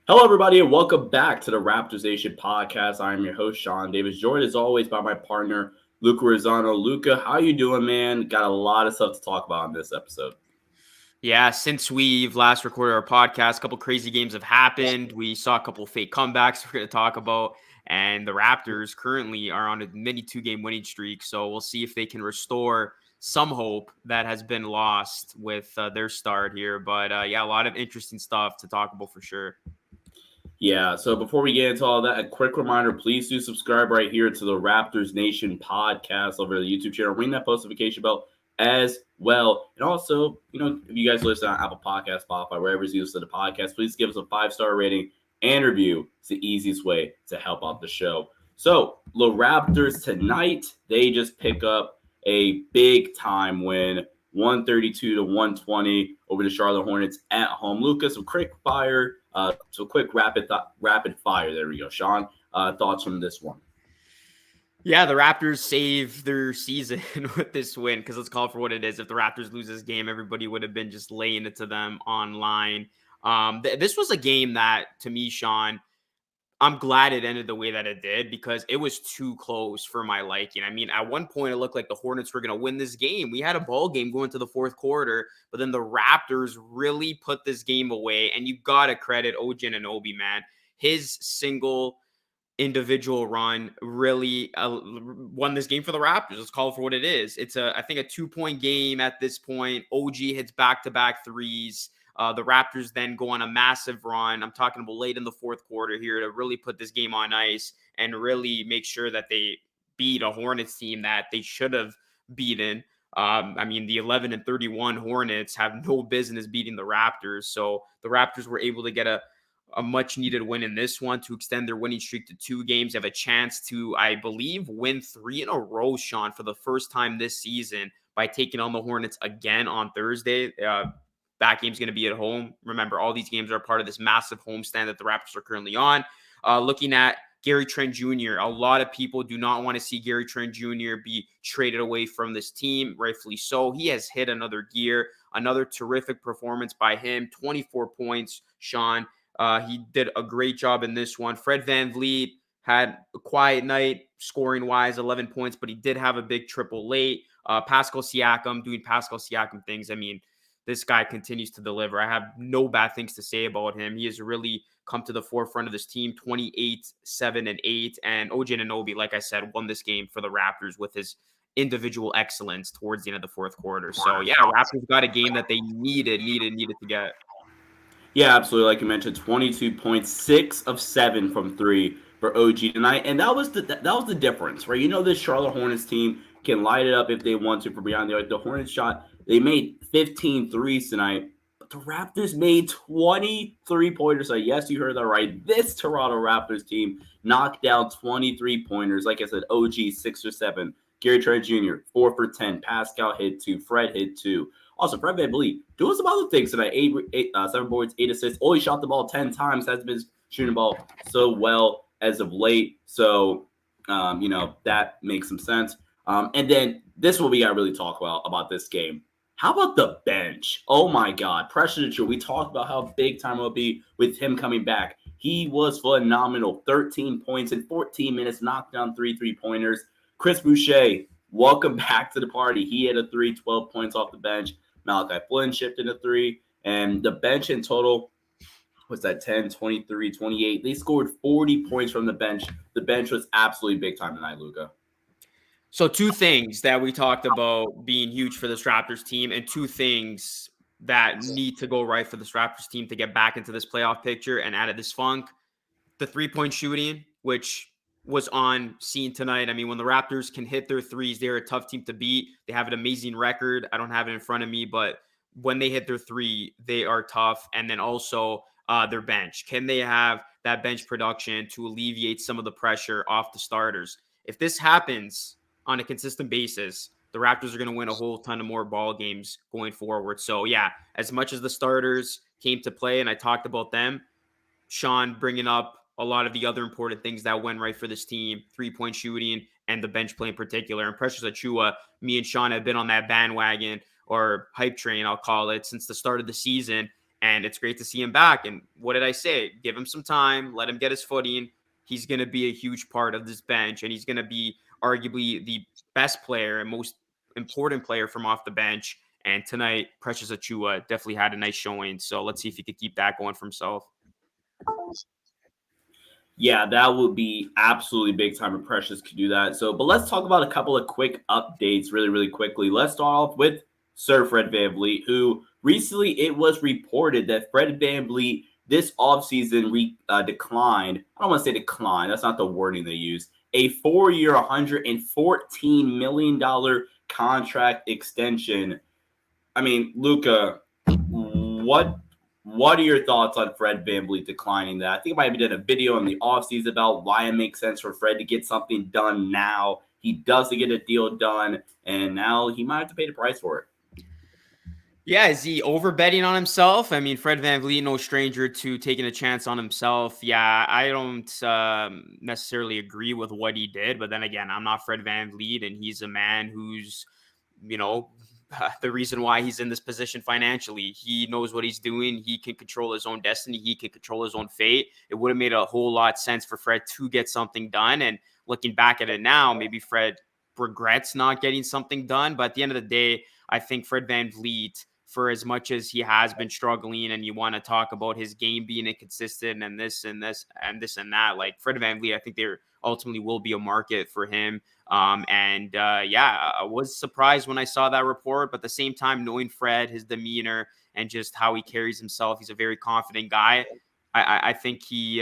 Hello, everybody, and welcome back to the Raptors Nation podcast. I am your host, Sean Davis, joined as always by my partner, Luca Rosano. Luca, how you doing, man? Got a lot of stuff to talk about in this episode. Yeah, since we've last recorded our podcast, a couple crazy games have happened. We saw a couple fake comebacks we're going to talk about. And the Raptors currently are on a mini 2-game winning streak. So we'll see if they can restore some hope that has been lost with their start here. But yeah, a lot of interesting stuff to talk about for sure. Yeah, so before we get into all that, a quick reminder, please do subscribe right here to the Raptors Nation podcast over the YouTube channel. Ring that post notification bell as well. And also, if you guys listen on Apple Podcasts, Spotify, wherever you listen to the podcast, please give us a 5-star rating and review. It's the easiest way to help out the show. So, the Raptors tonight, they just pick up a big time win, 132-120 over the Charlotte Hornets at home. Lucas, some quick fire. Quick rapid fire. There we go. Sean, thoughts from this one? Yeah, the Raptors save their season with this win because let's call it for what it is. If the Raptors lose this game, everybody would have been just laying it to them online. This was a game that, to me, Sean, I'm glad it ended the way that it did because it was too close for my liking. I mean, at one point, it looked like the Hornets were going to win this game. We had a ball game going to the fourth quarter, but then the Raptors really put this game away. And you got to credit OG Anunoby, man. His single individual run really won this game for the Raptors. Let's call it for what it is. It's I think a 2-point game at this point. OG hits back-to-back threes. The Raptors then go on a massive run. I'm talking about late in the fourth quarter here to really put this game on ice and really make sure that they beat a Hornets team that they should have beaten. I mean, the 11-31 Hornets have no business beating the Raptors. So the Raptors were able to get a much needed win in this one to extend their winning streak to 2 games. They have a chance to, I believe, win 3 in a row, Sean, for the first time this season by taking on the Hornets again on Thursday. That game's going to be at home. Remember, all these games are part of this massive homestand that the Raptors are currently on. Looking at Gary Trent Jr., a lot of people do not want to see Gary Trent Jr. be traded away from this team, rightfully so. He has hit another gear, another terrific performance by him, 24 points, Sean. He did a great job in this one. Fred VanVleet had a quiet night scoring-wise, 11 points, but he did have a big triple late. Pascal Siakam doing Pascal Siakam things. I mean, this guy continues to deliver. I have no bad things to say about him. He has really come to the forefront of this team, 28, 7, and 8. And OG Anunoby, like I said, won this game for the Raptors with his individual excellence towards the end of the fourth quarter. So, yeah, Raptors got a game that they needed to get. Yeah, absolutely. Like you mentioned, 22 points, 6 of 7 from 3 for OG tonight, and that was the difference, right? This Charlotte Hornets team can light it up if they want to from beyond the arc. The Hornets shot, they made 15 threes tonight, but the Raptors made 23 pointers. So yes, you heard that right. This Toronto Raptors team knocked down 23 pointers. Like I said, OG 6 or 7, Gary Trent Jr. 4 for 10, Pascal hit 2, Fred hit 2. Also, Fred VanVleet doing some other things tonight. 7 boards, 8 assists. Only shot the ball 10 times. Has been shooting the ball so well as of late. So, that makes some sense. And then this is what we got to really talk about this game. How about the bench? Oh, my God. Pressure to shoot. We talked about how big time it will be with him coming back. He was phenomenal. 13 points in 14 minutes. Knocked down 3 3-pointers. Chris Boucher, welcome back to the party. He had a 3, 12 points off the bench. Malachi Flynn shipped in a 3, and the bench in total was that 10, 23, 28. They scored 40 points from the bench. The bench was absolutely big time tonight, Luca. So 2 things that we talked about being huge for this Raptors team and 2 things that need to go right for this Raptors team to get back into this playoff picture and out of this funk. The 3-point shooting, which was on scene tonight. I mean, when the Raptors can hit their threes, they're a tough team to beat. They have an amazing record. I don't have it in front of me, but when they hit their 3, they are tough. And then also their bench. Can they have that bench production to alleviate some of the pressure off the starters? If this happens on a consistent basis, the Raptors are going to win a whole ton of more ball games going forward. So, yeah, as much as the starters came to play, and I talked about them, Sean bringing up a lot of the other important things that went right for this team, 3-point shooting and the bench play in particular. And Precious Achiuwa, me and Sean have been on that bandwagon or hype train, I'll call it, since the start of the season. And it's great to see him back. And what did I say? Give him some time, let him get his footing. He's going to be a huge part of this bench, and he's going to be arguably the best player and most important player from off the bench. And tonight, Precious Achiuwa definitely had a nice showing. So let's see if he could keep that going for himself. Yeah, that would be absolutely big time if Precious could do that. So, but let's talk about a couple of quick updates really, really quickly. Let's start off with Sir Fred VanVleet, who recently it was reported that Fred VanVleet this offseason declined. I don't want to say decline. That's not the wording they use. A 4-year, $114 million contract extension. I mean, Luca, what are your thoughts on Fred VanVleet declining that? I think I might have done a video in the offseason about why it makes sense for Fred to get something done now. He doesn't get a deal done, and now he might have to pay the price for it. Yeah, is he over betting on himself? I mean, Fred VanVleet, no stranger to taking a chance on himself. Yeah, I don't necessarily agree with what he did, but then again, I'm not Fred VanVleet, and he's a man who's, you know, the reason why he's in this position financially. He knows what he's doing. He can control his own destiny. He can control his own fate. It would have made a whole lot sense for Fred to get something done. And looking back at it now, maybe Fred regrets not getting something done. But at the end of the day, I think Fred VanVleet, for as much as he has been struggling and you want to talk about his game being inconsistent and this and this and this and that, like Fred VanVleet, I think there ultimately will be a market for him. Yeah, I was surprised when I saw that report, but at the same time, knowing Fred, his demeanor, and just how he carries himself, he's a very confident guy. I think he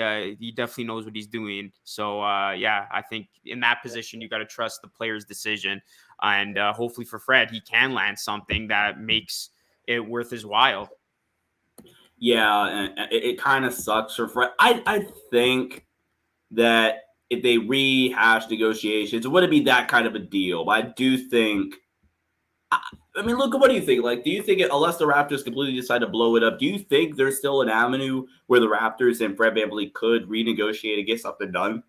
definitely knows what he's doing. So yeah, I think in that position, you got to trust the player's decision, and hopefully for Fred, he can land something that makes it worth his while. Yeah, and it kind of sucks for Fred. I think that if they rehash negotiations, it wouldn't be that kind of a deal. But I do think. I mean, look, what do you think? Like, do you think unless the Raptors completely decide to blow it up, do you think there's still an avenue where the Raptors and Fred VanVleet could renegotiate and get something done?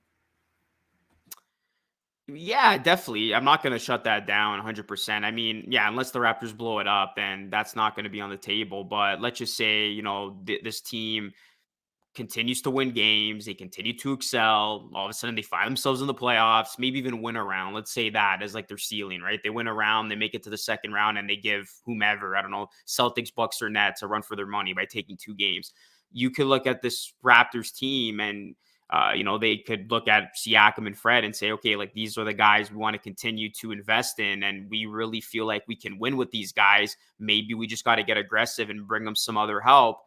Yeah, definitely. I'm not going to shut that down 100%. I mean, yeah, unless the Raptors blow it up, then that's not going to be on the table. But let's just say, this team continues to win games. They continue to excel. All of a sudden, they find themselves in the playoffs, maybe even win a round. Let's say that as like their ceiling, right? They win a round, they make it to the second round, and they give whomever, I don't know, Celtics, Bucks, or Nets a run for their money by taking 2 games. You could look at this Raptors team and they could look at Siakam and Fred and say, okay, like these are the guys we want to continue to invest in. And we really feel like we can win with these guys. Maybe we just got to get aggressive and bring them some other help.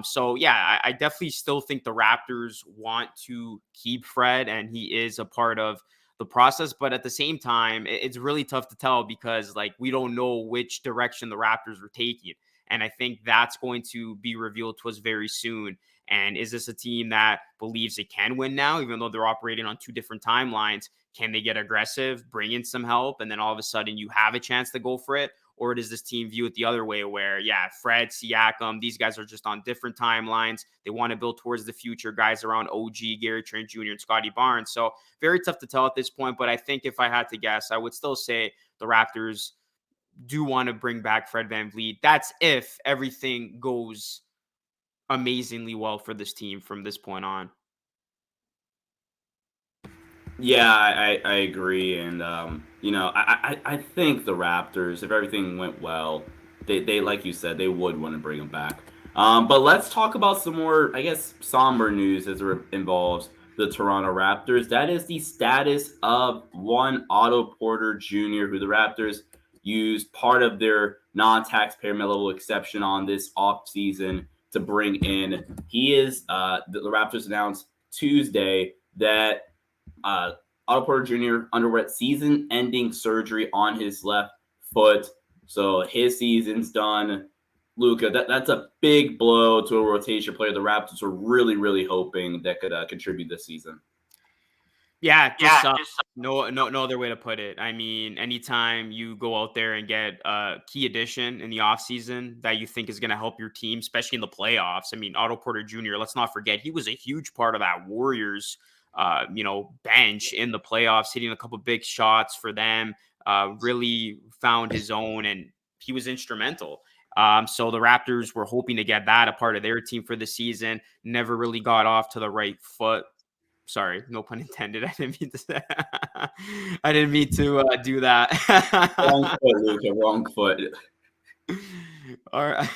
So yeah, I definitely still think the Raptors want to keep Fred, and he is a part of the process. But at the same time, it's really tough to tell because like we don't know which direction the Raptors are taking. And I think that's going to be revealed to us very soon. And is this a team that believes it can win now, even though they're operating on 2 different timelines? Can they get aggressive, bring in some help, and then all of a sudden you have a chance to go for it? Or does this team view it the other way where, yeah, Fred, Siakam, these guys are just on different timelines. They want to build towards the future, guys around OG, Gary Trent Jr., and Scotty Barnes. So very tough to tell at this point. But I think if I had to guess, I would still say the Raptors do want to bring back Fred VanVleet. That's if everything goes amazingly well for this team from this point on. Yeah, I agree, and I think the Raptors, if everything went well, they like you said, they would want to bring him back. But let's talk about some more, I guess, somber news as it involves the Toronto Raptors. That is the status of one Otto Porter Jr., who the Raptors used part of their non-taxpayer level exception on this offseason to bring in. He is the Raptors announced Tuesday that Otto Porter Jr. underwent season-ending surgery on his left foot, so his season's done. Luca, that's a big blow to a rotation player. The Raptors are really, really hoping that could contribute this season. Yeah, just no other way to put it. I mean, anytime you go out there and get a key addition in the offseason that you think is going to help your team, especially in the playoffs. I mean, Otto Porter Jr., let's not forget, he was a huge part of that Warriors bench in the playoffs, hitting a couple big shots for them, really found his own, and he was instrumental. So the Raptors were hoping to get that a part of their team for the season. Never really got off to the right foot. Sorry, no pun intended. I didn't mean to say I didn't mean to do that. Wrong foot, Luca. Wrong foot. All right.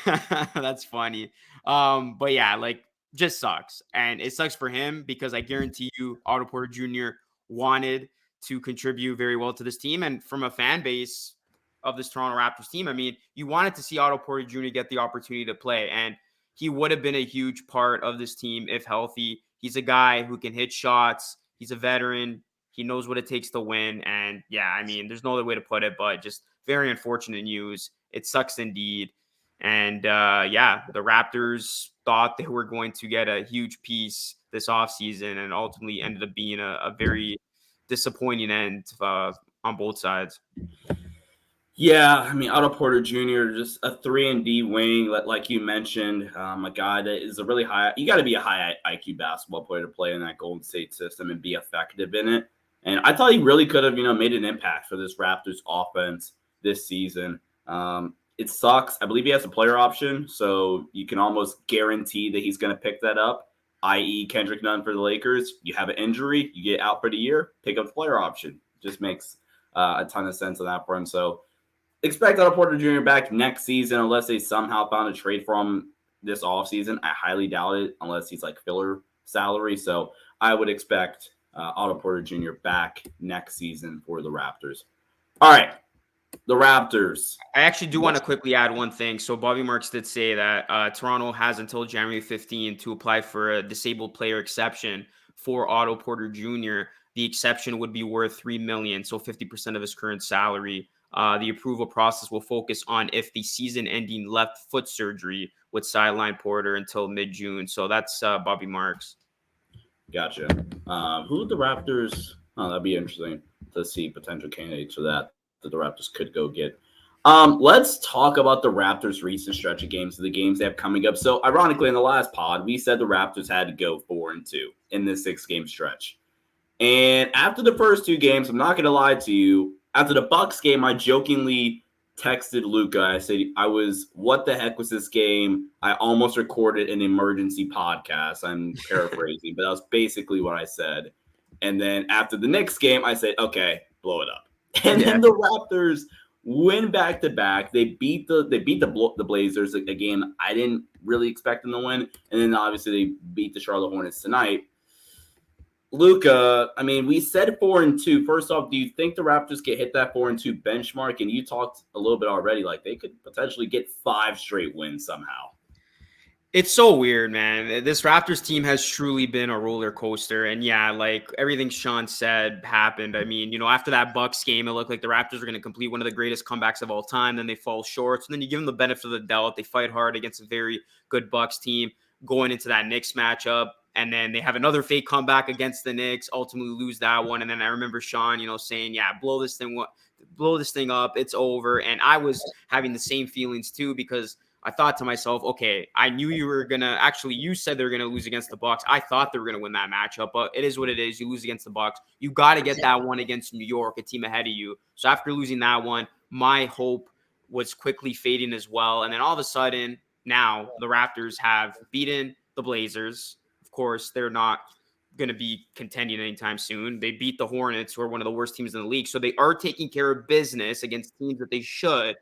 That's funny. But yeah, like just sucks. And it sucks for him because I guarantee you Otto Porter Jr. wanted to contribute very well to this team. And from a fan base of this Toronto Raptors team, I mean, you wanted to see Otto Porter Jr. get the opportunity to play. And he would have been a huge part of this team if healthy. He's a guy who can hit shots. He's a veteran. He knows what it takes to win. And yeah, I mean, there's no other way to put it, but just very unfortunate news. It sucks indeed. And yeah, the Raptors thought they were going to get a huge piece this offseason and ultimately ended up being a very disappointing end on both sides. Yeah, I mean, Otto Porter Jr., just a 3-and-D wing, like you mentioned, a guy that is a really high – you got to be a high IQ basketball player to play in that Golden State system and be effective in it. And I thought he really could have, made an impact for this Raptors offense this season. It sucks. I believe he has a player option, so you can almost guarantee that he's going to pick that up, i.e. Kendrick Nunn for the Lakers. You have an injury, you get out for the year, pick up the player option. Just makes a ton of sense on that front. So expect Otto Porter Jr. back next season unless they somehow found a trade for him this offseason. I highly doubt it unless he's like filler salary. So I would expect Otto Porter Jr. back next season for the Raptors. All right. The Raptors. I actually do want to quickly add one thing. So Bobby Marks did say that Toronto has until January 15 to apply for a disabled player exception for Otto Porter Jr. The exception would be worth $3 million, so 50% of his current salary. The approval process will focus on if the season-ending left foot surgery would sideline Porter until mid-June. So that's Bobby Marks. Gotcha. Who the Raptors? Oh, that'd be interesting to see potential candidates for that the Raptors could go get. Let's talk about the Raptors' recent stretch of games, the games they have coming up. So, ironically, in the last pod, we said the Raptors had to go 4-2 in this 6-game stretch. And after the first 2 games, I'm not going to lie to you. After the Bucks game, I jokingly texted Luca. I said, what the heck was this game? I almost recorded an emergency podcast. I'm paraphrasing, but that was basically what I said. And then after the Knicks game, I said, okay, blow it up. And then the Raptors win back-to-back. They beat the Blazers, a game I didn't really expect them to win. And then obviously they beat the Charlotte Hornets tonight. Luca, I mean, we said 4-2. First off, do you think the Raptors can hit that 4-2 benchmark? And you talked a little bit already, like they could potentially get 5 straight wins somehow. It's so weird, man. This Raptors team has truly been a roller coaster. And yeah, like everything Sean said happened. I mean, after that Bucks game, it looked like the Raptors were going to complete one of the greatest comebacks of all time. Then they fall short. So then you give them the benefit of the doubt. They fight hard against a very good Bucks team going into that Knicks matchup. And then they have another fake comeback against the Knicks, ultimately lose that one. And then I remember Sean, saying, yeah, blow this thing up. It's over. And I was having the same feelings too, because I thought to myself, okay, I knew you were going to actually, you said they were going to lose against the Bucks. I thought they were going to win that matchup, but it is what it is. You lose against the Bucks. You got to get that one against New York, a team ahead of you. So after losing that one, my hope was quickly fading as well. And then all of a sudden, now the Raptors have beaten the Blazers. Of course, they're not going to be contending anytime soon. They beat the Hornets, who are one of the worst teams in the league. So they are taking care of business against teams that they should.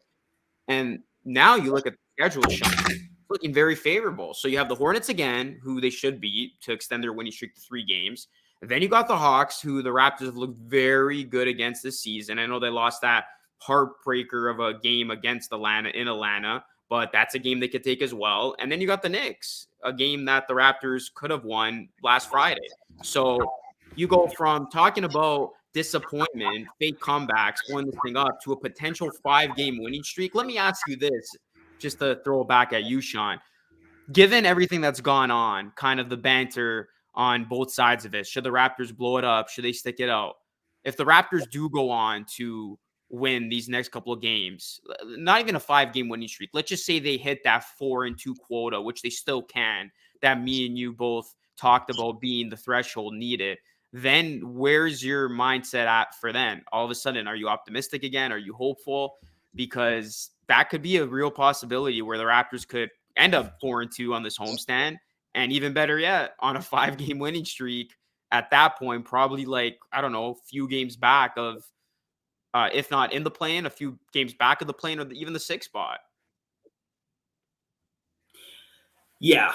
And now you look at the schedule, Sean, it's looking very favorable. So you have the Hornets again, who they should beat to extend their winning streak to 3 games. And then you got the Hawks, who the Raptors have looked very good against this season. I know they lost that heartbreaker of a game against Atlanta in Atlanta, but that's a game they could take as well. And then you got the Knicks, a game that the Raptors could have won last Friday. So you go from talking about disappointment, fake comebacks, blowing this thing up to a potential 5-game winning streak. Let me ask you this, just to throw it back at you, Sean. Given everything that's gone on, kind of the banter on both sides of it, should the Raptors blow it up? Should they stick it out? If the Raptors do go on to win these next couple of games, not even a 5-game winning streak, let's just say they hit that 4-2 quota, which they still can, that me and you both talked about being the threshold needed, then where's your mindset at for then? All of a sudden, are you optimistic again? Are you hopeful? Because that could be a real possibility where the Raptors could end up 4-2 on this homestand. And even better yet, on a 5-game winning streak at that point, probably like, I don't know, a few games back of, if not in the play-in, a few games back of the play-in, or even the 6th spot. Yeah.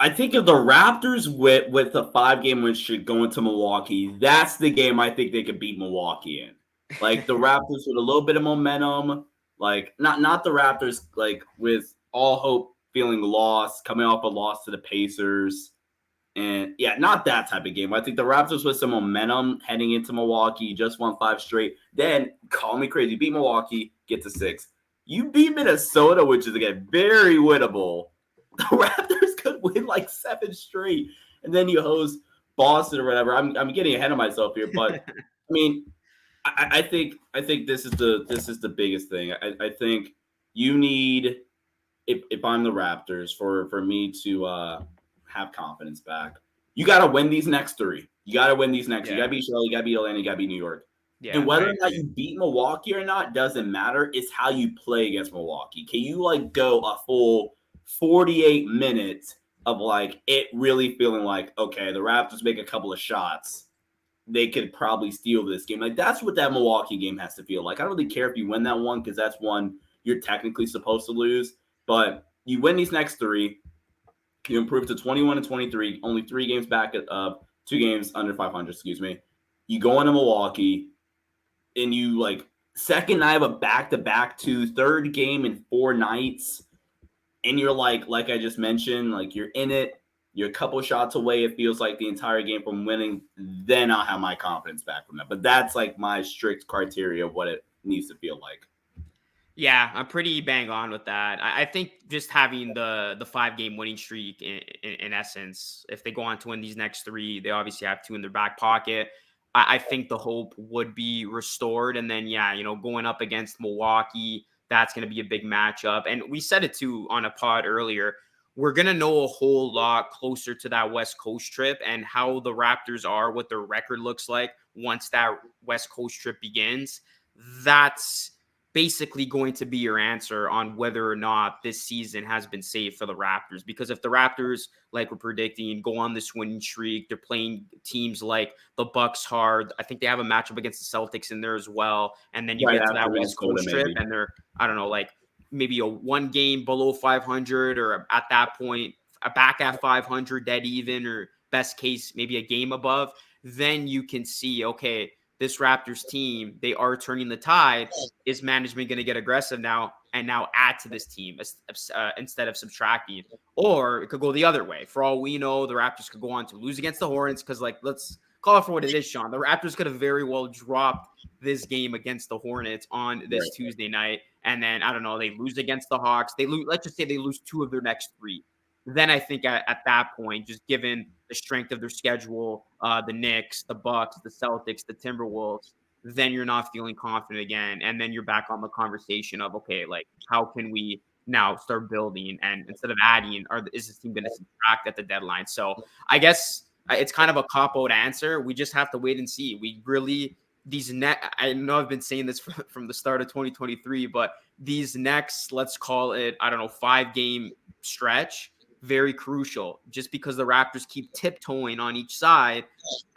I think if the Raptors with a 5-game win streak going to Milwaukee, that's the game I think they could beat Milwaukee in. Like the Raptors with a little bit of momentum, like not the Raptors like with all hope feeling lost, coming off a loss to the Pacers. And yeah, not that type of game. I think the Raptors with some momentum heading into Milwaukee, just won 5 straight. Then call me crazy, beat Milwaukee, get to 6. You beat Minnesota, which is again very winnable. The Raptors could win like 7 straight, and then you host Boston or whatever. I'm getting ahead of myself here, but I mean, I think this is the biggest thing. I think you need, if I'm the Raptors, for me to have confidence back, you got to win these next 3. You got to win these next. Yeah. You got to beat Charlotte, you got to beat Atlanta, you got to beat New York. Yeah, and whether or not you beat Milwaukee or not doesn't matter. It's how you play against Milwaukee. Can you like go a full 48 minutes of like it really feeling like, okay, the Raptors make a couple of shots, they could probably steal this game. Like that's what that Milwaukee game has to feel like. I don't really care if you win that one because that's one you're technically supposed to lose. But you win these next 3, you improve to 21-23, only 3 games back of 2 games under 500. Excuse me. You go into Milwaukee, and you like second night of a back-to-back to third game in 4 nights. And you're like I just mentioned, like you're in it. You're a couple shots away, it feels like, the entire game from winning. Then I'll have my confidence back from that. But that's like my strict criteria of what it needs to feel like. Yeah, I'm pretty bang on with that. I think just having the 5-game winning streak in essence, if they go on to win these next 3, they obviously have 2 in their back pocket. I think the hope would be restored. And then, yeah, going up against Milwaukee, that's going to be a big matchup. And we said it too on a pod earlier. We're going to know a whole lot closer to that West Coast trip and how the Raptors are, what their record looks like once that West Coast trip begins. That's basically going to be your answer on whether or not this season has been saved for the Raptors. Because if the Raptors, like we're predicting, go on this winning streak, they're playing teams like the Bucks hard. I think they have a matchup against the Celtics in there as well. And then you get to that West Coast trip and they're, I don't know, like maybe a 1 game below 500 or at that point, back at 500, dead even, or best case, maybe a game above. Then you can see, okay, this Raptors team, they are turning the tide. Is management going to get aggressive now and now add to this team instead of subtracting? Or it could go the other way. For all we know, the Raptors could go on to lose against the Hornets because, like, let's call it for what it is, Sean. The Raptors could have very well dropped this game against the Hornets on this Tuesday night. And then, I don't know, they lose against the Hawks. They lose. Let's just say they lose 2 of their next 3. Then I think at that point, just given the strength of their schedule, the Knicks, the Bucks, the Celtics, the Timberwolves, then you're not feeling confident again. And then you're back on the conversation of, okay, like, how can we now start building? And instead of adding, is this team going to subtract at the deadline? So I guess it's kind of a cop-out answer. We just have to wait and see. We really, I know I've been saying this from the start of 2023, but these next, let's call it, I don't know, 5-game stretch, very crucial. Just because the Raptors keep tiptoeing on each side,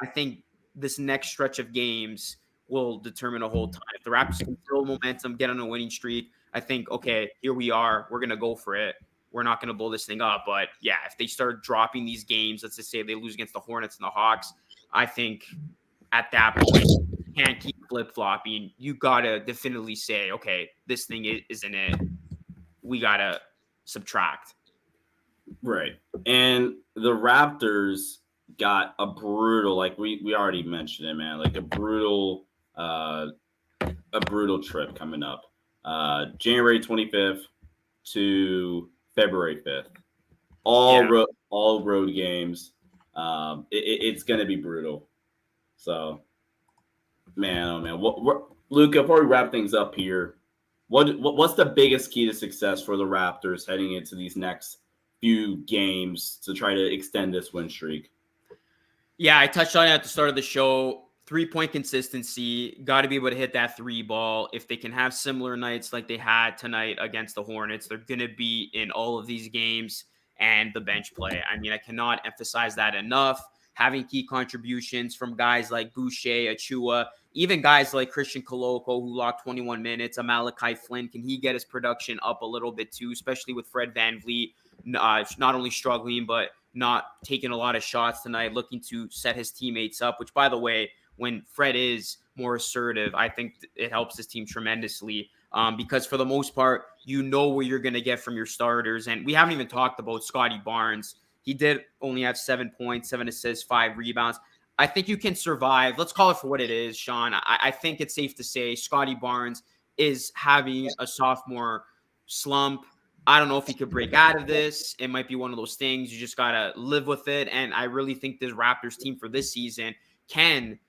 I think this next stretch of games will determine a whole ton. If the Raptors can build momentum, get on a winning streak, I think, okay, here we are. We're going to go for it. We're not going to blow this thing up. But yeah, if they start dropping these games, let's just say they lose against the Hornets and the Hawks, I think at that point, you can't keep flip-flopping. You got to definitely say, okay, this thing isn't it. We got to subtract. Right. And the Raptors got a brutal, like we already mentioned it, man, like a brutal trip coming up. January 25th to February 5th. All road games. It's going to be brutal. So, man, oh man. Luca, before we wrap things up here, what's the biggest key to success for the Raptors heading into these next few games to try to extend this win streak? Yeah, I touched on it at the start of the show. 3-point consistency, got to be able to hit that three ball. If they can have similar nights like they had tonight against the Hornets, they're going to be in all of these games. And the bench play. I mean, I cannot emphasize that enough. Having key contributions from guys like Boucher, Achua, even guys like Christian Koloko, who logged 21 minutes, Malachi Flynn, can he get his production up a little bit too, especially with Fred VanVleet not only struggling, but not taking a lot of shots tonight, looking to set his teammates up, which, by the way, when Fred is more assertive, I think it helps his team tremendously because for the most part, you know what you're going to get from your starters. And we haven't even talked about Scotty Barnes. He did only have 7 points, 7 assists, 5 rebounds. I think you can survive. Let's call it for what it is, Sean. I think it's safe to say Scotty Barnes is having a sophomore slump. I don't know if he could break out of this. It might be one of those things. You just got to live with it. And I really think this Raptors team for this season can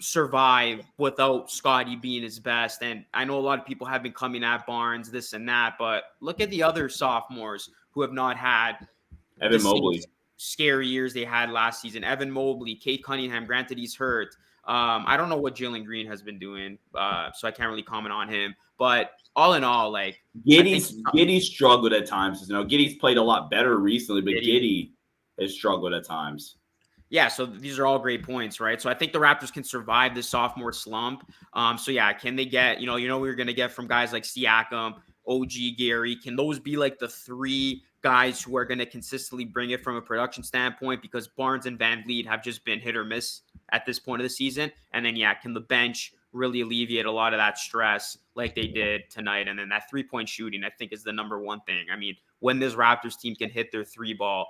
survive without Scotty being his best. And I know a lot of people have been coming at Barnes, this and that, but look at the other sophomores who have not had Evan Mobley scary years they had last season. Evan Mobley, Kate Cunningham, granted he's hurt. I don't know what Jalen Green has been doing, so I can't really comment on him. But all in all, like Giddey's struggled at times. You know, Giddey's played a lot better recently, but Giddey has struggled at times. Yeah, so these are all great points, right? So I think the Raptors can survive this sophomore slump. So yeah, can they get, we're going to get from guys like Siakam, OG, Gary, can those be like the three guys who are going to consistently bring it from a production standpoint? Because Barnes and VanVleet have just been hit or miss at this point of the season. And then, yeah, can the bench really alleviate a lot of that stress like they did tonight? And then that 3-point shooting, I think, is the number one thing. I mean, when this Raptors team can hit their three ball,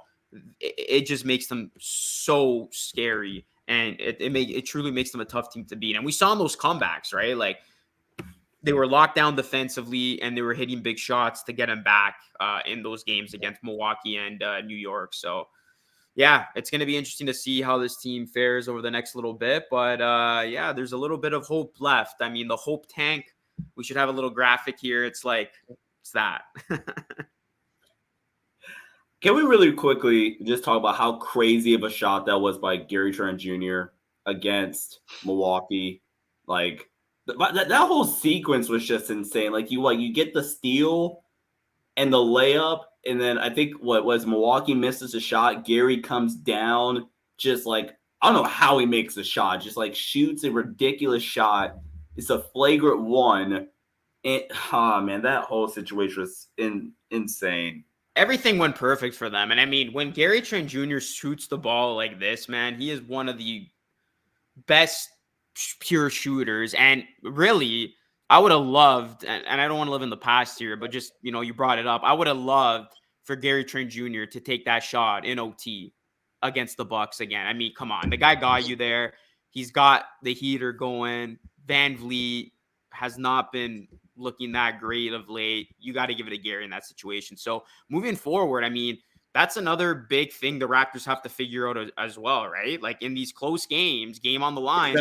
it just makes them so scary, and it truly makes them a tough team to beat. And we saw in those comebacks, right? Like they were locked down defensively, and they were hitting big shots to get them back in those games against Milwaukee and New York. So, yeah, it's going to be interesting to see how this team fares over the next little bit. But yeah, there's a little bit of hope left. I mean, the hope tank. We should have a little graphic here. It's that. Can we really quickly just talk about how crazy of a shot that was by Gary Trent Jr. against Milwaukee? Like that whole sequence was just insane. Like you get the steal and the layup, and then I think what was Milwaukee misses a shot. Gary comes down, just like I don't know how he makes the shot, just like shoots a ridiculous shot. It's a flagrant one. And man, that whole situation was insane. Everything went perfect for them. And I mean, when Gary Trent Jr. shoots the ball like this, man, he is one of the best pure shooters. And really, I would have loved, and I don't want to live in the past here, but just, you brought it up. I would have loved for Gary Trent Jr. to take that shot in OT against the Bucks again. I mean, come on. The guy got you there. He's got the heater going. VanVleet has not been looking that great of late. You got to give it to Gary in that situation. So moving forward, I mean, that's another big thing the Raptors have to figure out as well, right? Like in these close games, game on the line,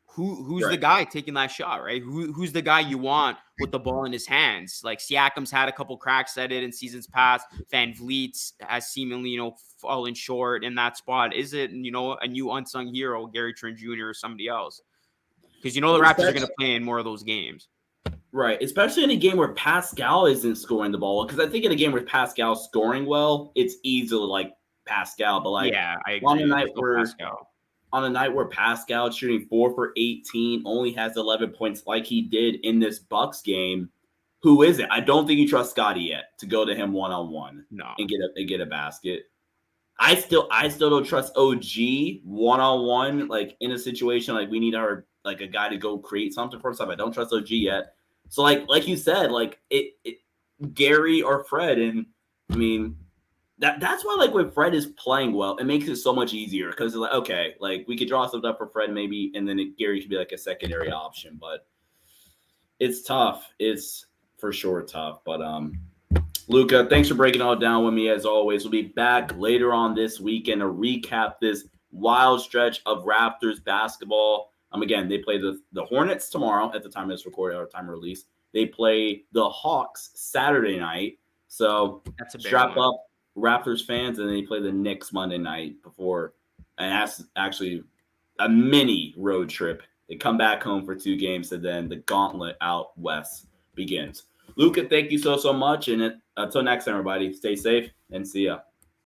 who's right. The guy taking that shot, right? Who's the guy you want with the ball in his hands? Like Siakam's had a couple cracks at it in seasons past. VanVleet has seemingly, fallen short in that spot. Is it, a new unsung hero, Gary Trent Jr. or somebody else? Because the Raptors are going to play in more of those games. Right, especially in a game where Pascal isn't scoring the ball. Because I think in a game where Pascal's scoring well, it's easily like Pascal. But like, yeah, I agree. On a night where Pascal's shooting 4 for 18, only has 11 points, like he did in this Bucks game. Who is it? I don't think you trust Scotty yet to go to him one-on-one and get a basket. I still don't trust OG one-on-one, like in a situation like we need a guy to go create something for himself. I don't trust OG yet. So like you said, like it Gary or Fred, and I mean that's why like when Fred is playing well, it makes it so much easier because it's like, okay, like we could draw something up for Fred maybe, and then Gary could be like a secondary option, but it's tough. It's for sure tough. But Luca, thanks for breaking it all down with me as always. We'll be back later on this weekend to recap this wild stretch of Raptors basketball. Again, they play the Hornets tomorrow at the time of this recording or time of release. They play the Hawks Saturday night. So strap up, Raptors fans, and then they play the Knicks Monday night before. And that's actually a mini road trip. They come back home for 2 games, and then the gauntlet out west begins. Luca, thank you so much. And until next time, everybody, stay safe and see ya.